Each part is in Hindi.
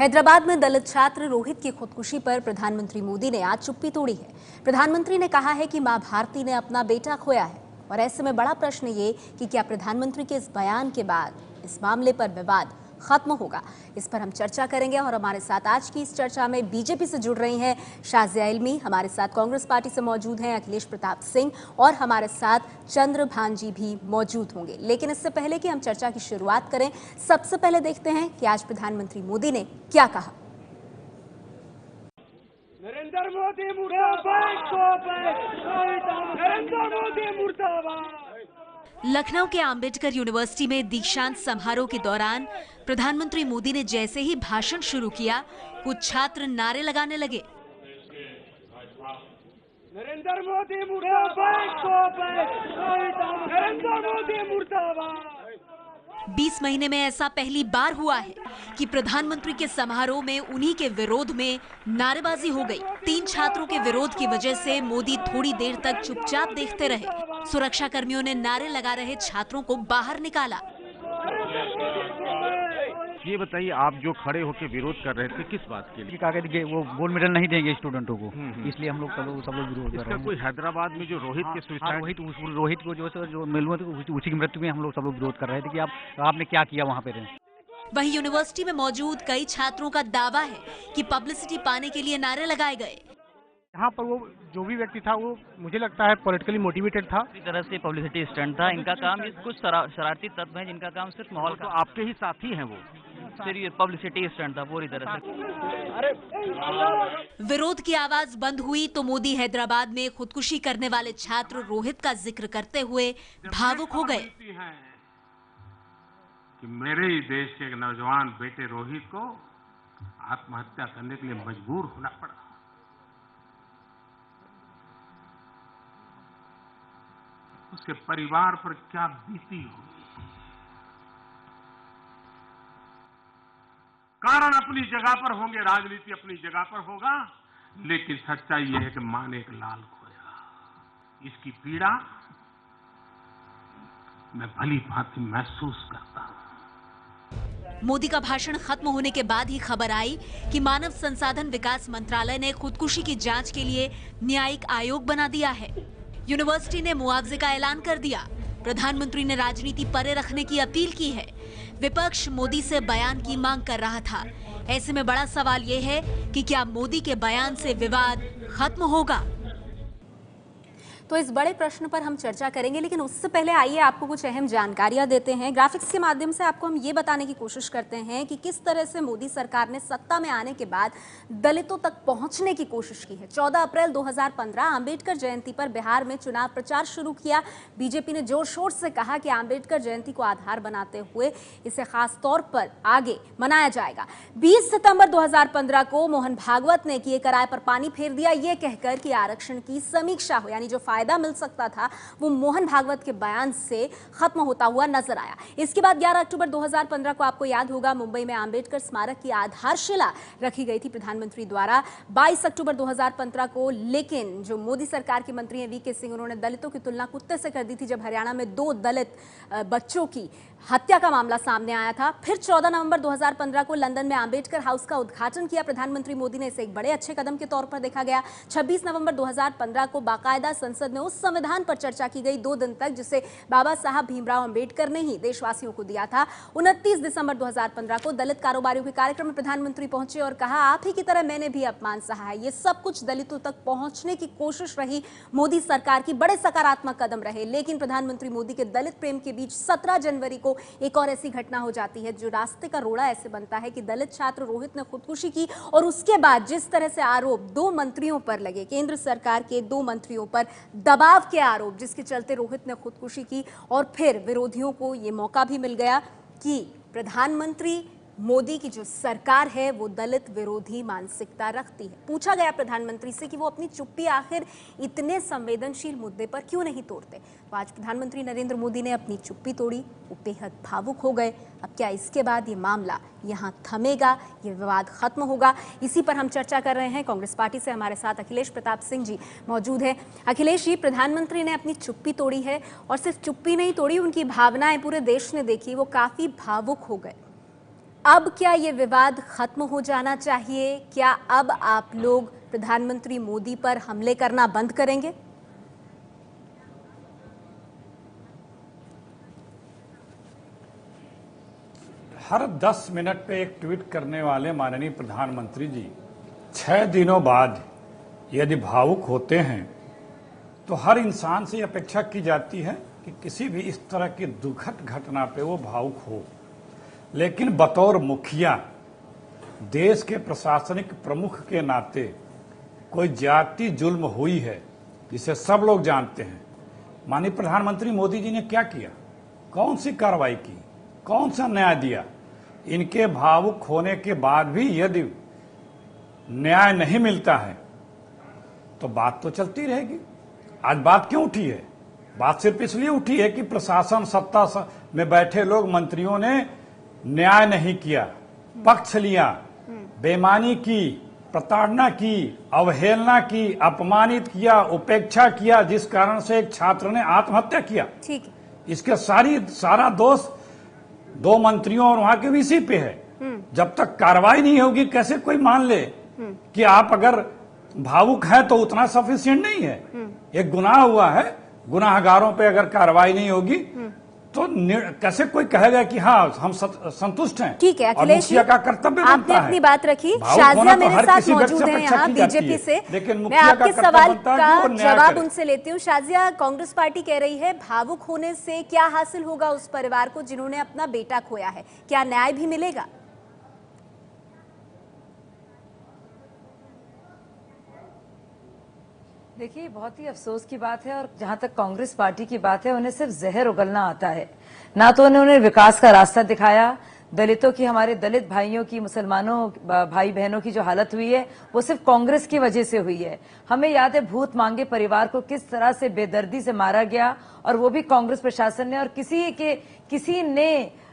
हैदराबाद में दलित छात्र रोहित की खुदकुशी पर प्रधानमंत्री मोदी ने आज चुप्पी तोड़ी है। प्रधानमंत्री ने कहा है कि मां भारती ने अपना बेटा खोया है और ऐसे में बड़ा प्रश्न ये कि क्या प्रधानमंत्री के इस बयान के बाद इस मामले पर विवाद खत्म होगा। इस पर हम चर्चा करेंगे और हमारे साथ आज की इस चर्चा में बीजेपी से जुड़ रही हैं शाजिया इल्मी, हमारे साथ कांग्रेस पार्टी से मौजूद हैं अखिलेश प्रताप सिंह और हमारे साथ चंद्रभान जी भी मौजूद होंगे। लेकिन इससे पहले कि हम चर्चा की शुरुआत करें, सबसे पहले देखते हैं कि आज प्रधानमंत्री मोदी ने क्या कहा। नरेंद्र मोदी मुर्दाबाद, नरेंद्र मोदी मुर्दाबाद। लखनऊ के अंबेडकर यूनिवर्सिटी में दीक्षांत समारोह के दौरान प्रधानमंत्री मोदी ने जैसे ही भाषण शुरू किया, कुछ छात्र नारे लगाने लगे। नरेंद्र मोदी मुर्दाबाद, नरेंद्र मोदी मुर्दाबाद। 20 महीने में ऐसा पहली बार हुआ है कि प्रधानमंत्री के समारोह में उन्हीं के विरोध में नारेबाजी हो गई। 3 छात्रों के विरोध की वजह से मोदी थोड़ी देर तक चुपचाप देखते रहे। सुरक्षा कर्मियों ने नारे लगा रहे छात्रों को बाहर निकाला। ये बताइए, आप जो खड़े होकर विरोध कर रहे थे किस बात के लिए? कहा वो गोल्ड मेडल नहीं देंगे स्टूडेंटों को, इसलिए हम लोग सब लोग विरोध कर रहे हैं। कोई हैदराबाद में जो रोहित के सुसाइड, रोहित को जो मिलुआ थे उसी की मृत्यु में हम लोग सब लोग विरोध कर रहे थे कि आपने क्या किया वहाँ पे। वहीं यूनिवर्सिटी में मौजूद कई छात्रों का दावा है कि पब्लिसिटी पाने के लिए नारे लगाए गए। यहाँ पर वो जो भी व्यक्ति था वो मुझे लगता है पॉलिटिकली मोटिवेटेड था। इस तरह से पब्लिसिटी स्टंट था। इनका काम कुछ शरारती तत्व हैं जिनका काम सिर्फ माहौल का। आपके ही साथी हैं वो। सिर्फ पब्लिसिटी स्टंट था पूरी तरह से। विरोध की आवाज बंद हुई तो मोदी हैदराबाद में खुदकुशी करने वाले छात्र रोहित का जिक्र करते हुए भावुक हो गए। कि मेरे ही देश के एक नौजवान बेटे रोहित को आत्महत्या करने के लिए मजबूर होना पड़ा। उसके परिवार पर क्या बीती होगी। कारण अपनी जगह पर होंगे, राजनीति अपनी जगह पर होगा, लेकिन सच्चाई यह है कि मां ने एक लाल खोया। इसकी पीड़ा मैं भली भांति महसूस करता हूं। मोदी का भाषण खत्म होने के बाद ही खबर आई कि मानव संसाधन विकास मंत्रालय ने खुदकुशी की जांच के लिए न्यायिक आयोग बना दिया है। यूनिवर्सिटी ने मुआवजे का ऐलान कर दिया। प्रधानमंत्री ने राजनीति परे रखने की अपील की है। विपक्ष मोदी से बयान की मांग कर रहा था। ऐसे में बड़ा सवाल ये है कि क्या मोदी के बयान से विवाद खत्म होगा। तो इस बड़े प्रश्न पर हम चर्चा करेंगे, लेकिन उससे पहले आइए आपको कुछ अहम जानकारियां देते हैं। ग्राफिक्स के माध्यम से आपको हम ये बताने की कोशिश करते हैं कि किस तरह से मोदी सरकार ने सत्ता में आने के बाद दलितों तक पहुंचने की कोशिश की है। 14 अप्रैल 2015 आंबेडकर जयंती पर बिहार में चुनाव प्रचार शुरू किया। बीजेपी ने जोर शोर से कहा कि आंबेडकर जयंती को आधार बनाते हुए इसे खास तौर पर आगे मनाया जाएगा। 20 सितंबर 2015 को मोहन भागवत ने किए किराए पर पानी फेर दिया, ये कहकर कि आरक्षण की समीक्षा हो, यानी जो फायदा मिल सकता था वो मोहन भागवत के बयान से खत्म होता हुआ नजर आया। इसके बाद 11 अक्टूबर 2015 को आपको याद होगा मुंबई में आंबेडकर स्मारक की आधारशिला रखी गई थी प्रधानमंत्री द्वारा। 22 अक्टूबर 2015 को लेकिन जो मोदी सरकार के मंत्री हैं वीके सिंह, उन्होंने दलितों की तुलना कुत्ते से कर दी थी जब हरियाणा में 2 दलित बच्चों की हत्या का मामला सामने आया था। फिर 14 नवंबर 2015 को लंदन में आंबेडकर हाउस का उद्घाटन किया प्रधानमंत्री मोदी ने। इसे एक बड़े अच्छे कदम के तौर पर देखा गया। 26 नवंबर 2015 को बाकायदा संसद में उस संविधान पर चर्चा की गई 2 दिन तक, जिसे बाबा साहब भीमराव अंबेडकर ने ही देशवासियों को दिया था। 29 दिसंबर 2015 को दलित कारोबारियों के कार्यक्रम में प्रधानमंत्री पहुंचे और कहा, आप ही की तरह मैंने भी अपमान सहा है। ये सब कुछ दलितों तक पहुंचने की कोशिश रही मोदी सरकार की, बड़े सकारात्मक कदम रहे। लेकिन प्रधानमंत्री मोदी के दलित प्रेम के बीच 17 जनवरी को एक और ऐसी घटना हो जाती है जो रास्ते का रोड़ा ऐसे बनता है कि दलित छात्र रोहित ने खुदकुशी की और उसके बाद जिस तरह से आरोप 2 मंत्रियों पर लगे, केंद्र सरकार के 2 मंत्रियों पर दबाव के आरोप, जिसके चलते रोहित ने खुदकुशी की और फिर विरोधियों को यह मौका भी मिल गया कि प्रधानमंत्री मोदी की जो सरकार है वो दलित विरोधी मानसिकता रखती है। पूछा गया प्रधानमंत्री से कि वो अपनी चुप्पी आखिर इतने संवेदनशील मुद्दे पर क्यों नहीं तोड़ते। तो आज प्रधानमंत्री नरेंद्र मोदी ने अपनी चुप्पी तोड़ी, वो बेहद भावुक हो गए। अब क्या इसके बाद ये मामला यहाँ थमेगा, ये विवाद खत्म होगा? इसी पर हम चर्चा कर रहे हैं। कांग्रेस पार्टी से हमारे साथ अखिलेश प्रताप सिंह जी मौजूद हैं। अखिलेश जी, प्रधानमंत्री ने अपनी चुप्पी तोड़ी है और सिर्फ चुप्पी नहीं तोड़ी, उनकी भावनाएं पूरे देश ने देखी, वो काफी भावुक हो गए। अब क्या ये विवाद खत्म हो जाना चाहिए? क्या अब आप लोग प्रधानमंत्री मोदी पर हमले करना बंद करेंगे? हर 10 मिनट पे एक ट्वीट करने वाले माननीय प्रधानमंत्री जी 6 दिनों बाद यदि भावुक होते हैं तो हर इंसान से अपेक्षा की जाती है कि किसी भी इस तरह की दुखद घटना पे वो भावुक हो। लेकिन बतौर मुखिया, देश के प्रशासनिक प्रमुख के नाते कोई जाति जुल्म हुई है जिसे सब लोग जानते हैं। माननीय प्रधानमंत्री मोदी जी ने क्या किया? कौन सी कार्रवाई की? कौन सा न्याय दिया? इनके भावुक होने के बाद भी यदि न्याय नहीं मिलता है तो बात तो चलती रहेगी। आज बात क्यों उठी है? बात सिर्फ इसलिए उठी है कि प्रशासन सत्ता में बैठे लोग, मंत्रियों ने न्याय नहीं किया, पक्ष लिया, बेईमानी की, प्रताड़ना की, अवहेलना की, अपमानित किया, उपेक्षा किया, जिस कारण से एक छात्र ने आत्महत्या किया। ठीक है। इसके सारा दोष 2 मंत्रियों और वहां के वीसी पे है। जब तक कार्रवाई नहीं होगी कैसे कोई मान ले कि आप अगर भावुक हैं तो उतना सफिशिएंट नहीं है। एक गुनाह हुआ है, गुनाहगारों पे अगर कार्रवाई नहीं होगी तो कैसे कोई कहेगा कि हाँ हम संतुष्ट हैं। ठीक है और अखिलेश, मुखिया का कर्तव्य बनता आपने है। अपनी बात रखी। भावुक शाजिया होना तो मेरे हर साथ किसी व्यक्ति मौजूद से हैं अपेक्षा यहाँ की जाती बीजेपी है। से। लेकिन मैं मुखिया का आपके कर्तव्य सवाल बनता है कि का वो न्याय जवाब करे। उनसे लेती हूँ। शाजिया, कांग्रेस पार्टी कह रही है भावुक होने से क्या हासिल होगा उस परिवार को जिन्होंने अपना बेटा खोया है? क्या न्याय भी मिलेगा? देखिए, बहुत ही अफसोस की बात है। और जहां तक कांग्रेस पार्टी की बात है, उन्हें सिर्फ जहर उगलना आता है। ना तो उन्होंने विकास का रास्ता दिखाया। दलितों की, हमारे दलित भाइयों की, मुसलमानों भाई बहनों की जो हालत हुई है वो सिर्फ कांग्रेस की वजह से हुई है। हमें याद है भूत मांगे परिवार को किस तरह से बेदर्दी से मारा गया, और वो भी कांग्रेस प्रशासन ने, और किसी ने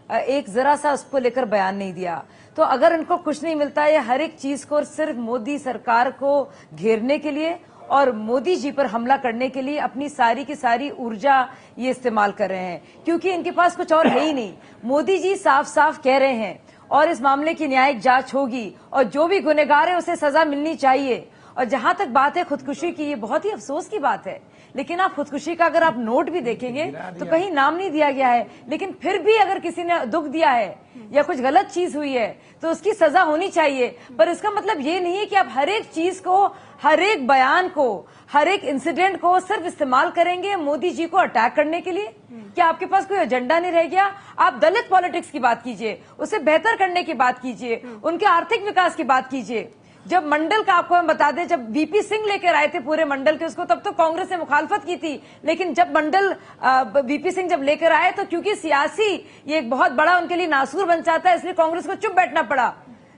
एक जरा सा उसको लेकर बयान नहीं दिया। तो अगर इनको कुछ नहीं मिलता है, हर एक चीज को सिर्फ मोदी सरकार को घेरने के लिए और मोदी जी पर हमला करने के लिए अपनी सारी की सारी ऊर्जा ये इस्तेमाल कर रहे हैं, क्योंकि इनके पास कुछ और है ही नहीं। मोदी जी साफ साफ कह रहे हैं और इस मामले की न्यायिक जांच होगी और जो भी गुनहगार है उसे सजा मिलनी चाहिए। और जहां तक बात है खुदकुशी की, ये बहुत ही अफसोस की बात है। लेकिन आप खुदकुशी का अगर आप नोट भी देखेंगे तो कहीं नाम नहीं दिया गया है। लेकिन फिर भी अगर किसी ने दुख दिया है या कुछ गलत चीज हुई है तो उसकी सजा होनी चाहिए। पर इसका मतलब ये नहीं है कि आप हर एक चीज को, हर एक बयान को, हर एक इंसिडेंट को सिर्फ इस्तेमाल करेंगे मोदी जी को अटैक करने के लिए। क्या आपके पास कोई एजेंडा नहीं रह गया? आप दलित पॉलिटिक्स की बात कीजिए, उसे बेहतर करने की बात कीजिए, उनके आर्थिक विकास की बात कीजिए। जब मंडल का आपको हम बता दें, जब वीपी सिंह लेकर आए थे पूरे मंडल के उसको, तब तो कांग्रेस ने मुखालफत की थी। लेकिन जब मंडल वीपी सिंह जब लेकर आए तो क्योंकि सियासी ये एक बहुत बड़ा उनके लिए नासूर बन जाता है, इसलिए कांग्रेस को चुप बैठना पड़ा।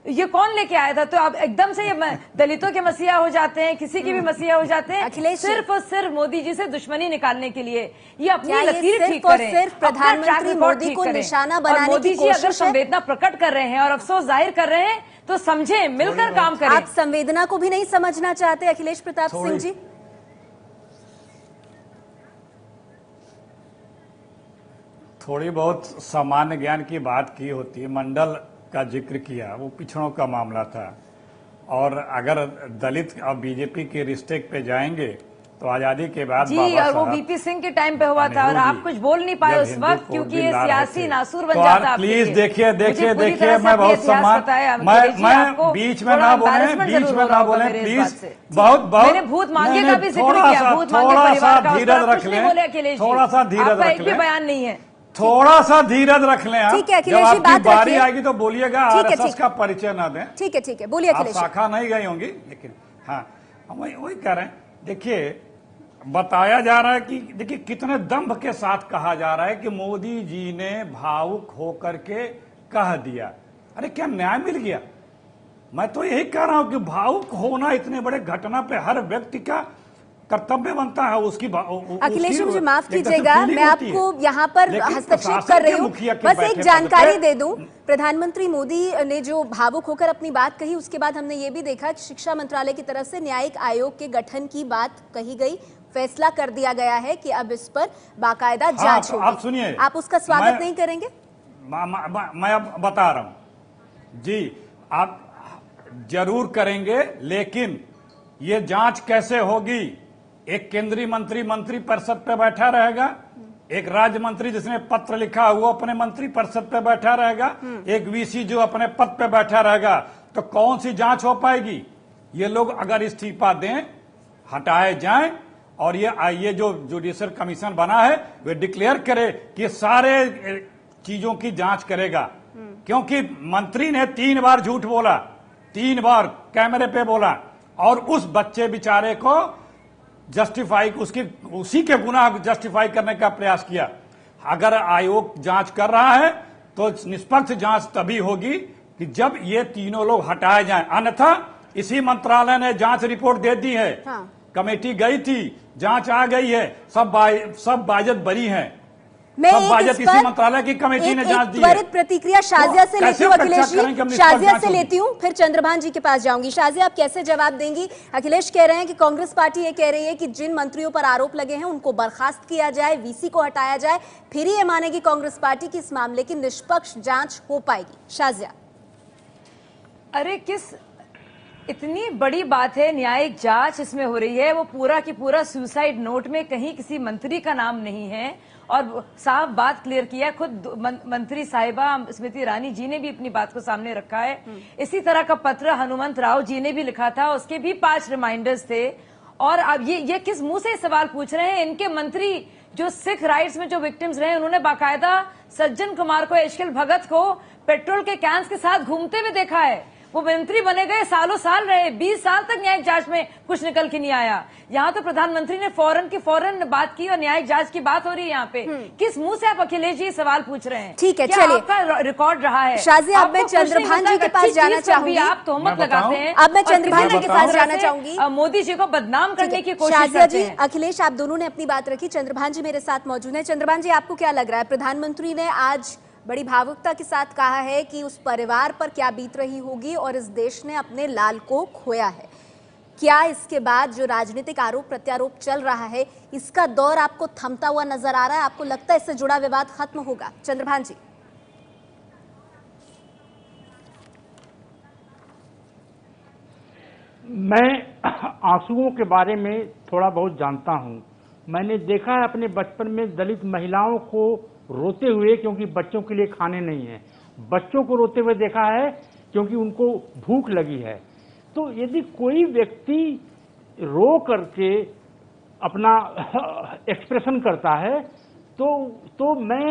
ये कौन लेके आया था? तो अब एकदम से ये दलितों के मसीहा हो जाते हैं, किसी की भी मसीहा हो जाते हैं, सिर्फ और सिर्फ मोदी जी से दुश्मनी निकालने के लिए। ये अपनी लकीर ठीक करें, सिर्फ प्रधानमंत्री मोदी को निशाना बनाने की मोदी जी अगर संवेदना प्रकट कर रहे हैं और अफसोस जाहिर कर रहे हैं तो समझें, मिलकर काम करें। आप संवेदना को भी नहीं समझना चाहते अखिलेश प्रताप सिंह जी? थोड़ी बहुत सामान्य ज्ञान की बात की होती है। मंडल का जिक्र किया, वो पिछड़ों का मामला था। और अगर दलित और बीजेपी के रिश्ते पे जाएंगे तो आजादी के बाद जी, और वो वीपी सिंह के टाइम पे हुआ था और आप कुछ बोल नहीं पाए उस वक्त क्योंकि ये सियासी नासूर बन जाता। प्लीज देखिए मैं बहुत सम्मान, मैं बीच में ना बोले प्लीज। बहुत मैंने भूत मांगे का भी जिक्र किया, भूत मांगे परिवार का, धीरज रख लें, थोड़ा सा धीरज रख लें, बयान नहीं है, थोड़ा सा धीरज रख लें। ठीक है जब अखिलेश जी, आपकी बात बारी आएगी तो बोलिएगा, आरएसएस का परिचय ना दें। ठीक है बोलिए अखिलेश। शाखा नहीं गई होंगी, लेकिन हाँ हम वही कह रहे हैं। देखिए, बताया जा रहा है कि देखिए कितने दंभ के साथ कहा जा रहा है कि मोदी जी ने भावुक होकर के कह दिया। अरे क्या न्याय मिल गया? मैं तो यही कह रहा हूं कि भावुक होना इतने बड़े घटना पे हर व्यक्ति का कर्तव्य बनता है। उसकी अखिलेश जी मुझे माफ कीजिएगा, मैं आपको यहाँ पर हस्तक्षेप कर रही हूँ। बस एक जानकारी दे दूं, प्रधानमंत्री मोदी ने जो भावुक होकर अपनी बात कही, उसके बाद हमने ये भी देखा कि शिक्षा मंत्रालय की तरफ से न्यायिक आयोग के गठन की बात कही गई, फैसला कर दिया गया है कि अब इस पर बाकायदा जांच होगी। आप सुनिए, आप उसका स्वागत नहीं करेंगे? मैं अब बता रहा हूं, जी आप जरूर करेंगे, लेकिन ये जांच कैसे होगी? एक केंद्रीय मंत्री मंत्री परिषद पे बैठा रहेगा, एक राज्य मंत्री जिसने पत्र लिखा वो अपने मंत्री परिषद पे बैठा रहेगा, एक वीसी जो अपने पद पे बैठा रहेगा, तो कौन सी जांच हो पाएगी? ये लोग अगर इस्तीफा दें, हटाए जाएं और ये जो जुडिशियल कमीशन बना है वे डिक्लेयर करे कि सारे चीजों की जांच करेगा, क्योंकि मंत्री ने 3 बार झूठ बोला, 3 बार कैमरे पे बोला और उस बच्चे बेचारे को जस्टिफाई उसी के गुनाह जस्टिफाई करने का प्रयास किया। अगर आयोग जांच कर रहा है तो निष्पक्ष जांच तभी होगी कि जब ये तीनों लोग हटाए जाएं, अन्यथा इसी मंत्रालय ने जांच रिपोर्ट दे दी है। हाँ। कमेटी गई थी, जांच आ गई है, सब बाजत बरी हैं। मैं इसी मंत्रालय की कमेटी ने जांच दी है। त्वरित प्रतिक्रिया शाजिया से लेती हूँ, अखिलेश जी शाजिया से लेती हूँ, फिर चंद्रभान जी के पास जाऊंगी। शाजिया, आप कैसे जवाब देंगी? अखिलेश कह रहे हैं कि कांग्रेस पार्टी ये कह रही है कि जिन मंत्रियों पर आरोप लगे हैं उनको बर्खास्त किया जाए, वीसी को हटाया जाए, फिर ये मानेगी कांग्रेस पार्टी की इस मामले की निष्पक्ष जांच हो पाएगी। शाजिया, अरे किस इतनी बड़ी बात है, न्यायिक जांच इसमें हो रही है, वो पूरा की पूरा सुसाइड नोट में कहीं किसी मंत्री का नाम नहीं है और साफ बात क्लियर किया है। खुद मंत्री साहिबा स्मृति ईरानी जी ने भी अपनी बात को सामने रखा है। इसी तरह का पत्र हनुमंत राव जी ने भी लिखा था, उसके भी 5 रिमाइंडर्स थे। और अब ये किस मुंह से सवाल पूछ रहे हैं? इनके मंत्री जो सिख राइट्स में जो विक्टिम्स रहे, उन्होंने बाकायदा सज्जन कुमार को, एशकिल भगत को पेट्रोल के कैंस के साथ घूमते हुए देखा है। वो मंत्री बने गए, सालों साल रहे, 20 साल तक न्यायिक जांच में कुछ निकल के नहीं आया। यहाँ तो प्रधानमंत्री ने फौरन बात की और न्यायिक जांच की बात हो रही है यहाँ पे। किस मुंह से आप अखिलेश जी सवाल पूछ रहे हैं? ठीक है, चलिए, आपका रिकॉर्ड रहा है। शाजिया, अब मैं चंद्रभान जी के पास जाना चाहूंगी। आप तोहमत लगाते हैं, अब मैं चंद्रभान जी के पास जाना चाहूंगी। मोदी जी को बदनाम करने की कोशिश शाजिया करते जी, हैं। अखिलेश, आप दोनों ने अपनी बात रखी, चंद्रभान जी मेरे साथ मौजूद है। चंद्रभान जी, आपको क्या लग रहा है? प्रधानमंत्री ने आज बड़ी भावुकता के साथ कहा है कि उस परिवार पर क्या बीत रही होगी और इस देश ने अपने लाल को खोया है। क्या इसके बाद जो राजनीतिक आरोप प्रत्यारोप चल रहा है, इसका दौर आपको थमता हुआ नजर आ रहा है? आपको लगता है इससे जुड़ा विवाद खत्म होगा? चंद्रभान जी। मैं आंसुओं के बारे में थोड़ा बहुत जानता हूं। मैंने देखा है अपने बचपन में दलित महिलाओं को रोते हुए, क्योंकि बच्चों के लिए खाने नहीं है। बच्चों को रोते हुए देखा है क्योंकि उनको भूख लगी है। तो यदि कोई व्यक्ति रो करके अपना एक्सप्रेशन करता है तो मैं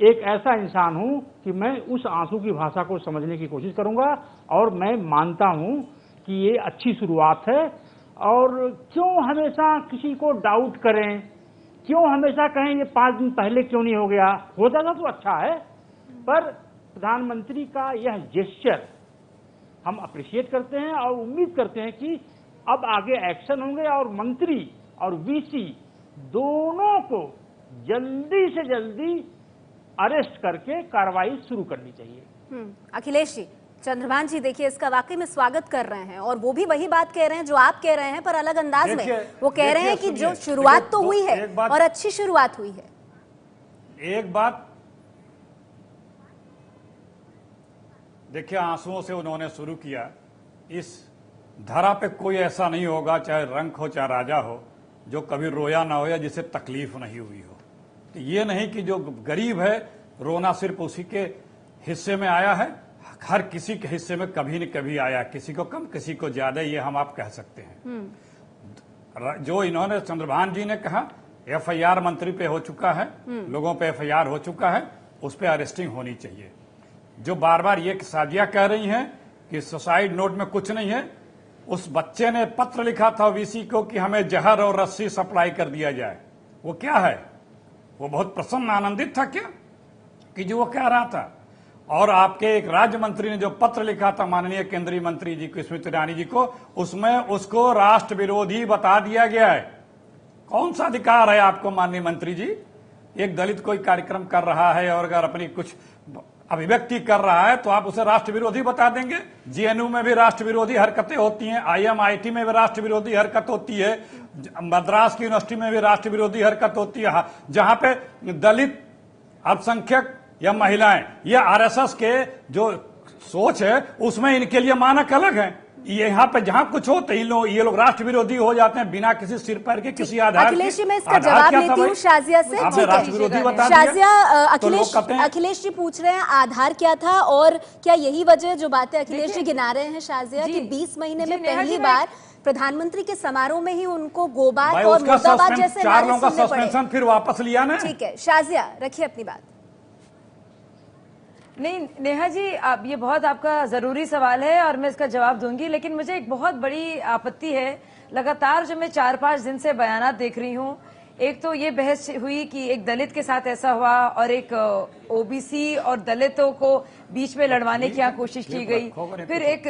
एक ऐसा इंसान हूं कि मैं उस आंसू की भाषा को समझने की कोशिश करूंगा और मैं मानता हूं कि ये अच्छी शुरुआत है। और क्यों हमेशा किसी को डाउट करें, क्यों हमेशा कहें ये 5 दिन पहले क्यों नहीं हो गया? हो जाता तो अच्छा है, पर प्रधानमंत्री का यह जेस्चर हम अप्रिशिएट करते हैं और उम्मीद करते हैं कि अब आगे एक्शन होंगे और मंत्री और वीसी दोनों को जल्दी से जल्दी अरेस्ट करके कार्रवाई शुरू करनी चाहिए। अखिलेश जी, चंद्रभान जी देखिए इसका वाकई में स्वागत कर रहे हैं और वो भी वही बात कह रहे हैं जो आप कह रहे हैं, पर अलग अंदाज में। वो कह रहे हैं कि जो शुरुआत तो हुई है और अच्छी शुरुआत हुई है। एक बात देखिए, आंसुओं से उन्होंने शुरू किया। इस धरा पे कोई ऐसा नहीं होगा, चाहे रंक हो चाहे राजा हो, जो कभी रोया ना हो या जिसे तकलीफ नहीं हुई हो। तो ये नहीं कि जो गरीब है रोना सिर्फ उसी के हिस्से में आया है, हर किसी के हिस्से में कभी न कभी आया, किसी को कम किसी को ज्यादा, ये हम आप कह सकते हैं। जो इन्होंने चंद्रभान जी ने कहा, एफआईआर मंत्री पे हो चुका है, लोगों पे एफआईआर हो चुका है, उस पे अरेस्टिंग होनी चाहिए। जो बार बार ये साजिया कह रही हैं कि सुसाइड नोट में कुछ नहीं है, उस बच्चे ने पत्र लिखा था वीसी को कि हमें जहर और रस्सी सप्लाई कर दिया जाए। वो क्या है? वो बहुत प्रसन्न आनंदित था क्या कि जो वो कह रहा था? और आपके एक राज्य मंत्री ने जो पत्र लिखा था माननीय केंद्रीय मंत्री जी को, स्मृति ईरानी जी को, उसमें उसको राष्ट्र विरोधी बता दिया गया है। कौन सा अधिकार है आपको माननीय मंत्री जी? एक दलित कोई कार्यक्रम कर रहा है और अगर अपनी कुछ अभिव्यक्ति कर रहा है तो आप उसे राष्ट्र विरोधी बता देंगे? जेएनयू में भी राष्ट्र विरोधी हरकतें होती हैं, आईएमआईटी में भी राष्ट्र विरोधी हरकत होती है, मद्रास की यूनिवर्सिटी में भी राष्ट्र विरोधी हरकत होती है, जहां पे दलित, अल्पसंख्यक या महिलाएं या आरएसएस के जो सोच है उसमें इनके लिए मानक अलग है। ये यहाँ पे जहाँ कुछ हो तो ये लोग राष्ट्र विरोधी हो जाते हैं बिना किसी सिर पैर के किसी आधार। अखिलेश जी मैं इसका जवाब लेती हूँ शाजिया से। आपने राष्ट्र विरोधी बता दिया। शाजिया, तो अखिलेश जी पूछ रहे हैं आधार क्या था और क्या यही वजह जो बातें अखिलेश जी गिना रहे हैं शाजिया कि 20 महीने में पहली बार प्रधानमंत्री के समारोह में ही उनको गोबात और मुर्दाबाद जैसे 4 लोगों का सस्पेंशन फिर वापस लिया ना। ठीक है शाजिया, रखिए अपनी बात। नहीं नेहा जी, अब ये बहुत आपका जरूरी सवाल है और मैं इसका जवाब दूंगी, लेकिन मुझे एक बहुत बड़ी आपत्ति है। लगातार जो मैं 4-5 दिन से बयानात देख रही हूँ, एक तो ये बहस हुई कि एक दलित के साथ ऐसा हुआ और एक ओबीसी और दलितों को बीच में लड़वाने की यहाँ कोशिश की गई। फिर एक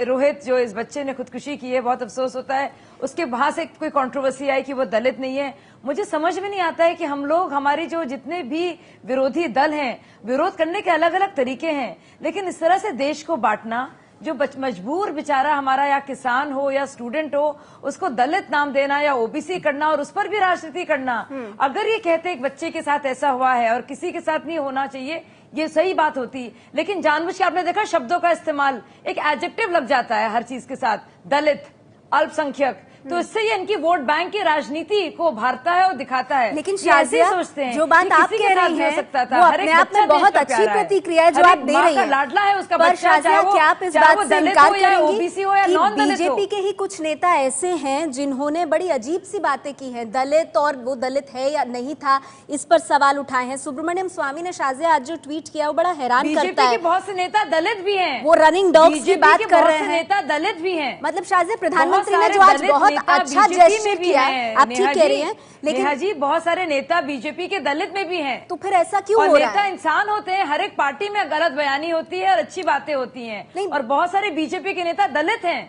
रोहित जो इस बच्चे ने खुदकुशी की है, बहुत अफसोस होता है, उसके वहां से कोई कंट्रोवर्सी आई कि वो दलित नहीं है। मुझे समझ में नहीं आता है कि हम लोग, हमारी जो जितने भी विरोधी दल हैं, विरोध करने के अलग अलग तरीके हैं, लेकिन इस तरह से देश को बांटना, जो मजबूर बेचारा हमारा या किसान हो या स्टूडेंट हो, उसको दलित नाम देना या ओबीसी करना और उस पर भी राजनीति करना। अगर ये कहते एक बच्चे के साथ ऐसा हुआ है और किसी के साथ नहीं होना चाहिए, ये सही बात होती, लेकिन जानबूझ के आपने देखा शब्दों का इस्तेमाल, एक एडजेक्टिव लग जाता है हर चीज के साथ, दलित, अल्पसंख्यक, तो इससे ये इनकी वोट बैंक की राजनीति को उभारता है और दिखाता है। लेकिन शाजिया, सोचते हैं जो बात आप कह रही हैं वो अपने आप में बहुत अच्छी प्रतिक्रिया है जो आप दे रही हैं। लाडला है उसका पर बच्चा, शाजिया, क्या आप इस बात से इनकार करेंगी कि बीजेपी बीजेपी के ही कुछ नेता ऐसे हैं जिन्होंने बड़ी अजीब सी बातें की हैं, दलित और वो दलित है या नहीं था, इस पर सवाल उठाए हैं। सुब्रमण्यम स्वामी ने शाजिया आज जो ट्वीट किया वो बड़ा हैरान करता है। बहुत से नेता दलित भी हैं, वो रनिंग डॉग्स की बात कर रहे हैं, नेता दलित भी हैं। मतलब शाजिया, प्रधानमंत्री ने जो आज बहुत अच्छा जेस्चर किया है, आप ठीक कह रही हैं, लेकिन नेहा जी बहुत सारे नेता बीजेपी के दलित में भी हैं। तो फिर ऐसा क्यों हो रहा है? नेता इंसान होते हैं, हर एक पार्टी में गलत बयानी होती है और अच्छी बातें होती हैं, और बहुत सारे बीजेपी के नेता दलित हैं,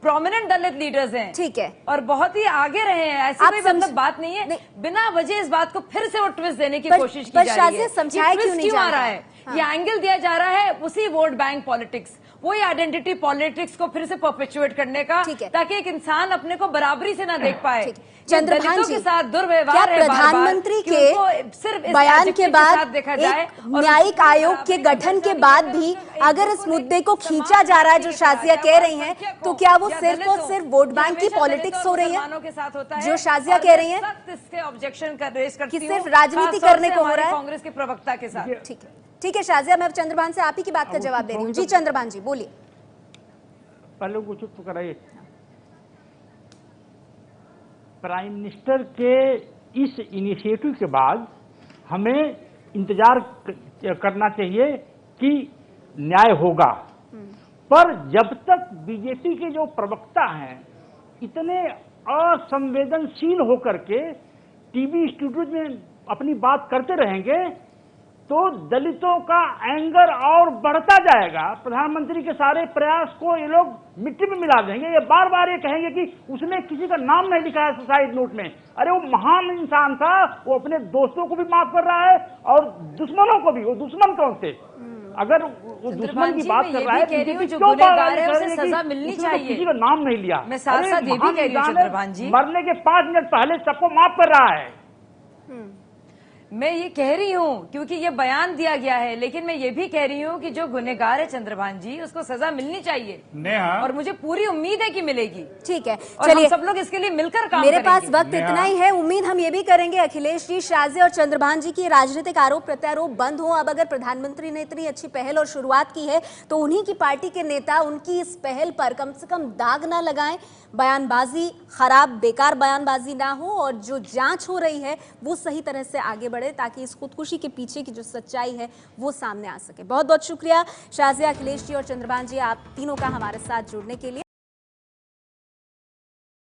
प्रोमिनेंट दलित लीडर्स हैं, ठीक है, और बहुत ही आगे रहे हैं। ऐसी कोई मतलब बात नहीं है, बिना वजह इस बात को फिर से वो ट्विस्ट देने की कोशिश की जा रही है। समझाया क्यों नहीं जा रहा है? ये एंगल दिया जा रहा है उसी वोट बैंक पॉलिटिक्स, वही आइडेंटिटी पॉलिटिक्स को फिर से परपेचुएट करने का, ताकि एक इंसान अपने को बराबरी से ना देख पाए। चंद्रभान के साथ दुर्व्यवहार है, प्रधानमंत्री के सिर्फ बयान के बाद देखा जाए, न्यायिक आयोग के गठन के बाद भी अगर इस मुद्दे को खींचा जा रहा है जो शाजिया कह रही हैं, तो क्या वो सिर्फ और सिर्फ वोट बैंक की पॉलिटिक्स हो रही है जो शाजिया कह रही हैं? इसके ऑब्जेक्शन करती सिर्फ राजनीति करने को हो रहा है कांग्रेस के प्रवक्ता के साथ। ठीक है, ठीक है शाजिया, मैं चंद्रभान से आप ही की बात का जवाब दे रही हूँ। जी चंद्रभान जी बोलिए। पहले कुछ तो कराइए। प्राइम मिनिस्टर के इस इनिशिएटिव के बाद हमें इंतजार करना चाहिए कि न्याय होगा, पर जब तक बीजेपी के जो प्रवक्ता हैं इतने असंवेदनशील होकर के टीवी स्टूडियो में अपनी बात करते रहेंगे तो दलितों का एंगर और बढ़ता जाएगा। प्रधानमंत्री के सारे प्रयास को ये लोग मिट्टी में मिला देंगे। ये बार बार ये कहेंगे कि उसने किसी का नाम नहीं लिखा है सुसाइड नोट में। अरे वो महान इंसान था, वो अपने दोस्तों को भी माफ कर रहा है और दुश्मनों को भी। वो दुश्मन कौन थे? अगर वो दुश्मन की बात कर रहा है, क्यों बार उसे सजा मिलनी चाहिए? किसी का नाम नहीं लिया। मैं साथ साथ ये भी कह रही हूं चंद्रभान जी, मरने के 5 मिनट पहले सबको माफ कर रहा है। मैं ये कह रही हूँ क्योंकि ये बयान दिया गया है, लेकिन मैं ये भी कह रही हूँ कि जो गुनहगार है चंद्रभान जी, उसको सजा मिलनी चाहिए और मुझे पूरी उम्मीद है कि मिलेगी। ठीक है, चलिए सब लोग इसके लिए मिलकर काम मेरे पास वक्त इतना ही है। उम्मीद हम ये भी करेंगे अखिलेश जी, शाजिया और चंद्रभान जी की राजनीतिक आरोप प्रत्यारोप बंद हो। अब अगर प्रधानमंत्री ने इतनी अच्छी पहल और शुरुआत की है तो उन्हीं की पार्टी के नेता उनकी इस पहल पर कम से कम दाग ना लगाएं, बयानबाजी खराब बेकार बयानबाजी ना हो और जो जांच हो रही है वो सही तरह से आगे बढ़े ताकि इस खुदकुशी के पीछे की जो सच्चाई है वो सामने आ सके। बहुत बहुत शुक्रिया शाजिया, अखिलेश जी और चंद्रभान जी, आप तीनों का हमारे साथ जुड़ने के लिए।